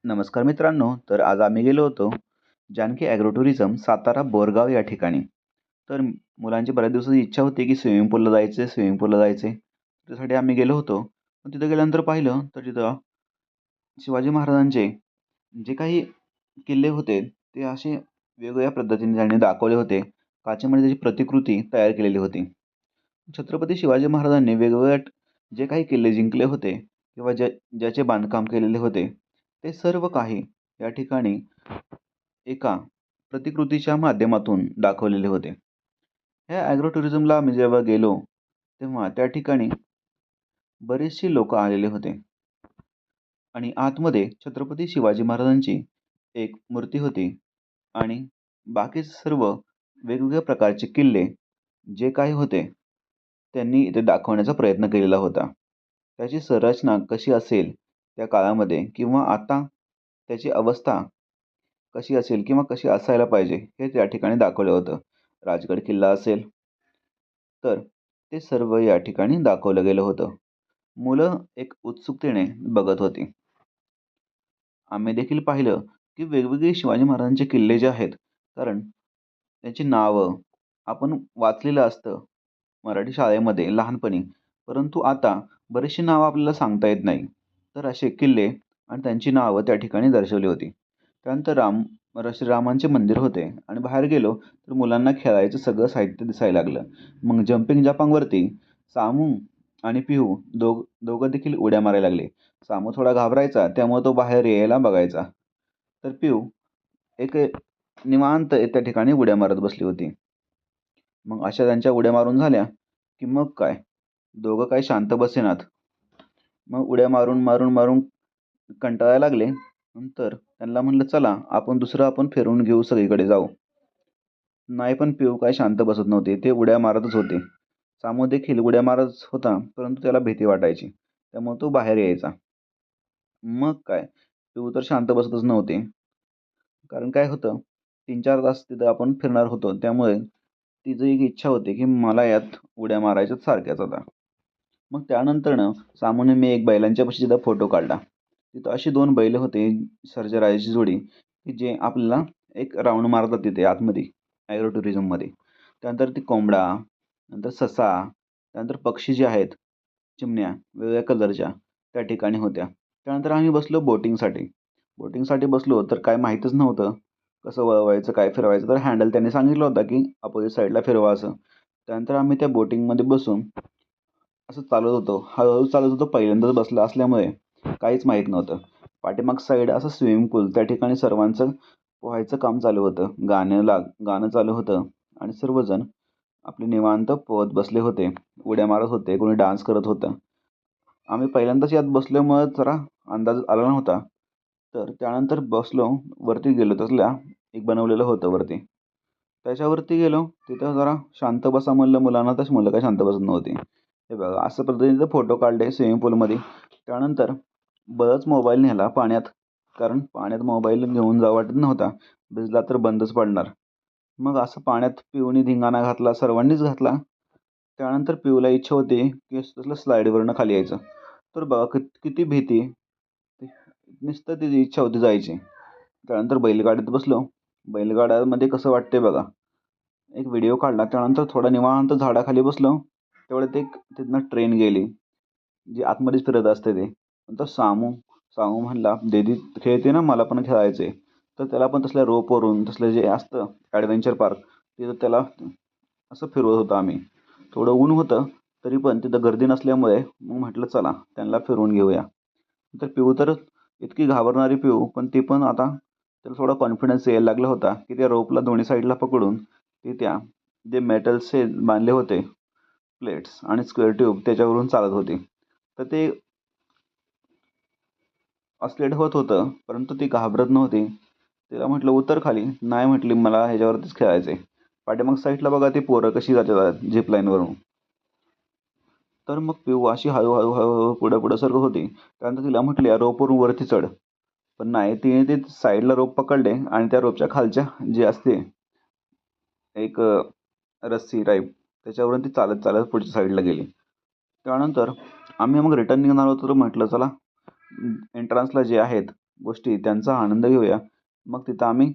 नमस्कार मित्रांनो. तर आज आम्ही गेलो होतो जानकी ॲग्रो टुरिझम सातारा बोरगाव या ठिकाणी. तर मुलांची बऱ्याच दिवसाची इच्छा होती की स्विमिंग पूलला जायचे. त्यासाठी आम्ही गेलो होतो. पण तिथे गेल्यानंतर पाहिलं तर तिथं शिवाजी महाराजांचे जे काही किल्ले होते ते असे वेगवेगळ्या पद्धतीने त्यांनी दाखवले होते. काचेमध्ये त्याची प्रतिकृती तयार केलेली होती. छत्रपती शिवाजी महाराजांनी वेगवेगळ्या जे काही किल्ले जिंकले होते किंवा ज्याचे बांधकाम केलेले होते, ते सर्व काही या ठिकाणी एका प्रतिकृतीच्या माध्यमातून दाखवलेले होते. ह्या ॲग्रो टुरिझमला आम्ही जेव्हा गेलो, तेव्हा त्या ठिकाणी बरेचसे लोकं आलेले होते आणि आतमध्ये छत्रपती शिवाजी महाराजांची एक मूर्ती होती आणि बाकी सर्व वेगवेगळ्या प्रकारचे किल्ले जे काही होते, त्यांनी इथे दाखवण्याचा प्रयत्न केलेला होता. त्याची संरचना कशी असेल त्या काळामध्ये किंवा आता त्याची अवस्था कशी असेल किंवा कशी असायला पाहिजे हे त्या ठिकाणी दाखवलं होतं. राजगड किल्ला असेल तर ते सर्व या ठिकाणी दाखवलं गेलं होतं. मुलं एक उत्सुकतेने बघत होती. आम्ही देखील पाहिलं की वेगवेगळे शिवाजी महाराजांचे किल्ले जे आहेत, कारण त्यांची नावं आपण वाचलेलं असतं मराठी शाळेमध्ये लहानपणी, परंतु आता बरीचशी नावं आपल्याला सांगता येत नाही. तर असे किल्ले आणि त्यांची नावं त्या ठिकाणी दर्शवली होती. त्यानंतर श्रीरामांचे मंदिर होते आणि बाहेर गेलो तर मुलांना खेळायचं सगळं साहित्य दिसायला लागलं. मग जंपिंग जपांगवरती सामू आणि पिहू दोघं देखील उड्या मारायला लागले. सामू थोडा घाबरायचा, त्यामुळे तो बाहेर यायला बघायचा. तर पिहू एक निवांत त्या ठिकाणी उड्या मारत बसली होती. मग अशा त्यांच्या उड्या मारून झाल्या, की मग काय दोघं काही शांत बसेनात. मग उड्या मारून, मारून, मारून कंटाळायला लागले. नंतर त्यांना म्हणलं, "चला आपण फिरून घेऊ, सगळीकडे जाऊ." नाही, पण पिऊ काय शांत बसत नव्हते. ते उड्या मारतच होते. सामू देखील उड्या मारत होता, परंतु त्याला भीती वाटायची. त्यामुळे तो बाहेर यायचा. मग काय पिऊ तर शांत बसतच नव्हते. कारण काय होतं 3-4 तास तिथं आपण फिरणार होतो. त्यामुळे तिची एक इच्छा होती, की मला यात उड्या मारायच्यात सारख्याच आता. मग त्यानंतरनं सामूने मी एक बैलांच्यापाशी तिथं फोटो काढला. तिथं अशी 2 बैल होते, सर्जाराजाची जोडी, की जे आपल्याला एक राउंड मारतात तिथे आतमध्ये ॲग्रो टुरिझममध्ये. त्यानंतर ती कोंबडा, नंतर ससा, त्यानंतर पक्षी जे आहेत, चिमण्या वेगवेगळ्या कलरच्या त्या ठिकाणी होत्या. त्यानंतर आम्ही बसलो बोटिंगसाठी. बोटिंगसाठी बसलो तर काय माहीतच नव्हतं कसं वळवायचं, काय फिरवायचं. तर हँडल त्यांनी सांगितलं होतं, की अपोझिट साईडला फिरवा असं. त्यानंतर आम्ही त्या बोटिंगमध्ये बसून असं चालत होतो. हळू चालत होतो. पहिल्यांदाच बसलो असल्यामुळे काहीच माहीत नव्हतं. पाठीमाग साईड असं स्विमिंग पूल त्या ठिकाणी सर्वांचं पोहायचं काम चालू होतं. गाणं चालू होतं आणि सर्वजण आपले निवांत पोहत बसले होते. उड्या मारत होते. कोणी डान्स करत होतं. आम्ही पहिल्यांदाच यात बसल्यामुळं जरा अंदाज आला नव्हता. तर त्यानंतर बसलो. वरती गेलो. तसल्या एक बनवलेलं होतं वरती. त्याच्यावरती गेलो. तिथं जरा शांत बसा म्हणलं मुलांना, तशी मुलं काही शांत बसत नव्हती. हे बघा अशा पद्धतीचे फोटो काढले स्विमिंग पूलमध्ये. त्यानंतर बरंच मोबाईल नेला पाण्यात. कारण पाण्यात मोबाईल घेऊन जावं वाटत नव्हता. भिजला तर बंदच पडणार. मग असं पाण्यात पिऊने धिंगाणा घातला, सर्वांनीच घातला. त्यानंतर पिऊला इच्छा होती, की तसलं स्लाईडवरनं खाली यायचं. तर बघा किती भीती. नुसतं तिची इच्छा होती जायची. त्यानंतर बैलगाडीत बसलो. बैलगाड्यामध्ये कसं वाटतंय बघा. एक व्हिडिओ काढला. त्यानंतर थोडा निवांत झाडाखाली बसलो. तेवढ्यात एक तिथनं ट्रेन गेली. जी आतमध्येच फिरत असते ते. नंतर सामू म्हणला, "दीदी खेळते ना, मला पण खेळायचं." तर त्याला पण तसल्या रोपवरून तसलं जे असतं ॲडव्हेंचर पार्क तिथं त्याला असं फिरवत होतो आम्ही. थोडं ऊन होतं, तरी पण तिथं गर्दी नसल्यामुळे मग म्हटलं चला त्यांना फिरवून घेऊया. तर पिऊ तर इतकी घाबरणारी पिऊ, पण ती पण आता त्याला थोडा कॉन्फिडन्स यायला लागला होता, की त्या रोपला दोन्ही साईडला पकडून ती त्या जे मेटल्सचे बांधले होते प्लेट्स आणि स्क्वेअर ट्यूब त्याच्यावरून चालत होती. तर ते ऑसिलेट होत होतं, परंतु ती घाबरत नव्हती. तिला म्हटलं, "उतर खाली." नाही म्हटली, "मला ह्याच्यावरतीच खेळायचं आहे." पाठीमाग साईडला बघा ती पोरं कशी जातात झिप लाईनवरून. तर मग पिऊ अशी हळू-हळू, हळू-हळू पुढं-पुढं सरकत होती. त्यानंतर तिला म्हटले, "या रोपवरून वरती चढ." पण नाही, तिने ते साईडला रोप पकडले आणि त्या रोपच्या खालच्या जे असते एक रस्सी टाईप त्याच्यावरून ती चालत, चालत पुढच्या साईडला गेली. त्यानंतर आम्ही मग रिटर्न निघणार होतो तर म्हटलं चला एंट्रन्सला जे आहेत गोष्टी त्यांचा आनंद घेऊया. मग तिथं आम्ही